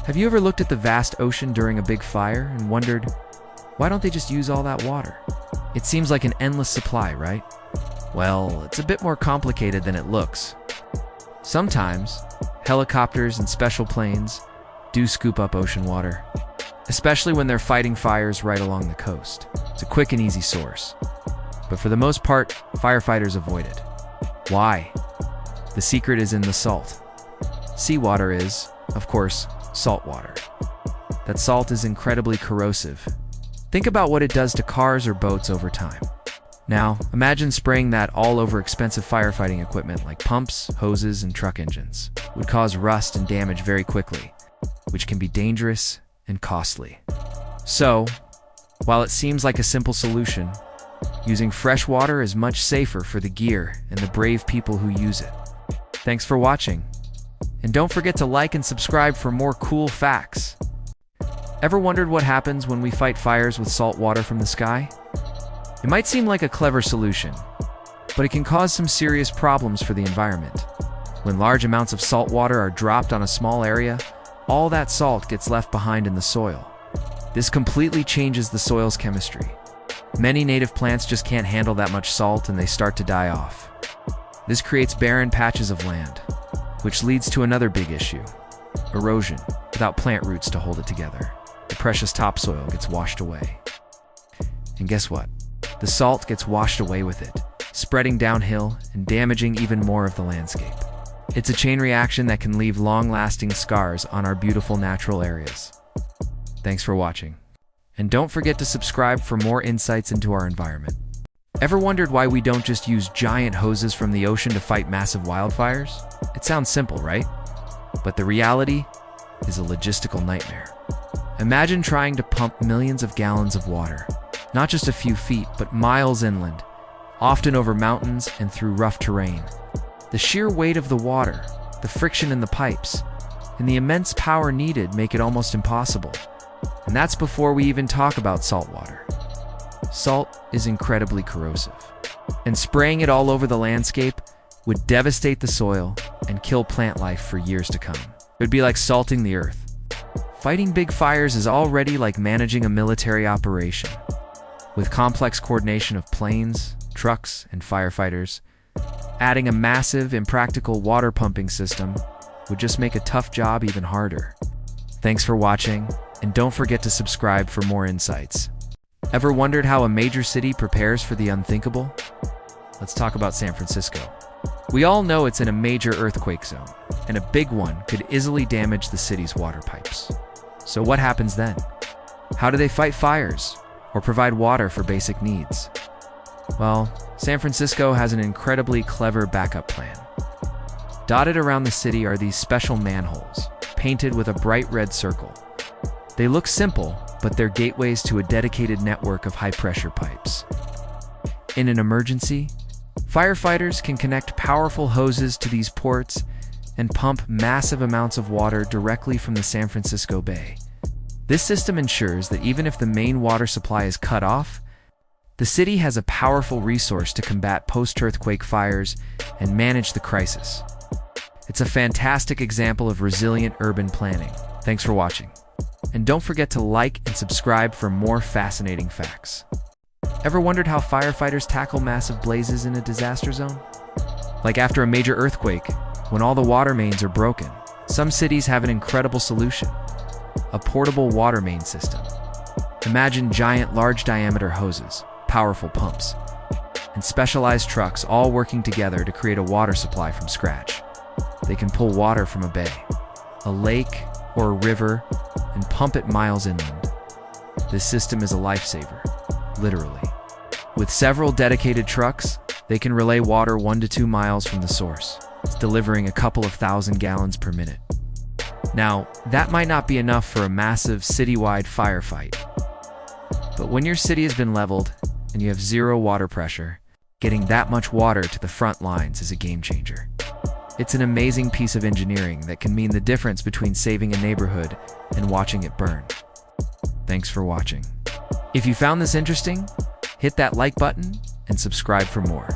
Have you ever looked at the vast ocean during a big fire and wondered, why don't they just use all that water? It seems like an endless supply, right? Well, it's a bit more complicated than it looks. Sometimes, helicopters and special planes do scoop up ocean water, especially when they're fighting fires right along the coast. It's a quick and easy source. But for the most part, firefighters avoid it. Why? The secret is in the salt. Seawater is, of course, salt water. That salt is incredibly corrosive. Think about what it does to cars or boats over time. Now, imagine spraying that all over expensive firefighting equipment like pumps, hoses, and truck engines. It would cause rust and damage very quickly, which can be dangerous and costly. So, while it seems like a simple solution, using fresh water is much safer for the gear and the brave people who use it. Thanks for watching. And don't forget to like and subscribe for more cool facts. Ever wondered what happens when we fight fires with salt water from the sky? It might seem like a clever solution, but it can cause some serious problems for the environment. When large amounts of salt water are dropped on a small area, all that salt gets left behind in the soil. This completely changes the soil's chemistry. Many native plants just can't handle that much salt and they start to die off. This creates barren patches of land, which leads to another big issue: erosion. Without plant roots to hold it together, the precious topsoil gets washed away. And guess what? The salt gets washed away with it, spreading downhill and damaging even more of the landscape. It's a chain reaction that can leave long-lasting scars on our beautiful natural areas. Thanks for watching. And don't forget to subscribe for more insights into our environment. Ever wondered why we don't just use giant hoses from the ocean to fight massive wildfires? It sounds simple, right? But the reality is a logistical nightmare. Imagine trying to pump millions of gallons of water, not just a few feet, but miles inland, often over mountains and through rough terrain. The sheer weight of the water, the friction in the pipes, and the immense power needed make it almost impossible. And that's before we even talk about salt water. Salt is incredibly corrosive, and spraying it all over the landscape would devastate the soil and kill plant life for years to come. It would be like salting the earth. Fighting big fires is already like managing a military operation. With complex coordination of planes, trucks, and firefighters, adding a massive, impractical water pumping system would just make a tough job even harder. Thanks for watching, and don't forget to subscribe for more insights. Ever wondered how a major city prepares for the unthinkable? Let's talk about San Francisco. We all know it's in a major earthquake zone, and a big one could easily damage the city's water pipes. So what happens then? How do they fight fires or provide water for basic needs? Well, San Francisco has an incredibly clever backup plan. Dotted around the city are these special manholes, painted with a bright red circle. They look simple, but they're gateways to a dedicated network of high-pressure pipes. In an emergency, firefighters can connect powerful hoses to these ports and pump massive amounts of water directly from the San Francisco Bay. This system ensures that even if the main water supply is cut off, the city has a powerful resource to combat post-earthquake fires and manage the crisis. It's a fantastic example of resilient urban planning. Thanks for watching. And don't forget to like and subscribe for more fascinating facts. Ever wondered how firefighters tackle massive blazes in a disaster zone? Like after a major earthquake, when all the water mains are broken, some cities have an incredible solution: a portable water main system. Imagine giant, large-diameter hoses, powerful pumps, and specialized trucks all working together to create a water supply from scratch. They can pull water from a bay, a lake, or a river, and pump it miles inland. This system is a lifesaver, literally. With several dedicated trucks, they can relay water 1 to 2 miles from the source, delivering a couple of thousand gallons per minute. Now, that might not be enough for a massive citywide firefight, but when your city has been leveled and you have zero water pressure, getting that much water to the front lines is a game changer. It's an amazing piece of engineering that can mean the difference between saving a neighborhood and watching it burn. Thanks for watching. If you found this interesting, hit that like button and subscribe for more.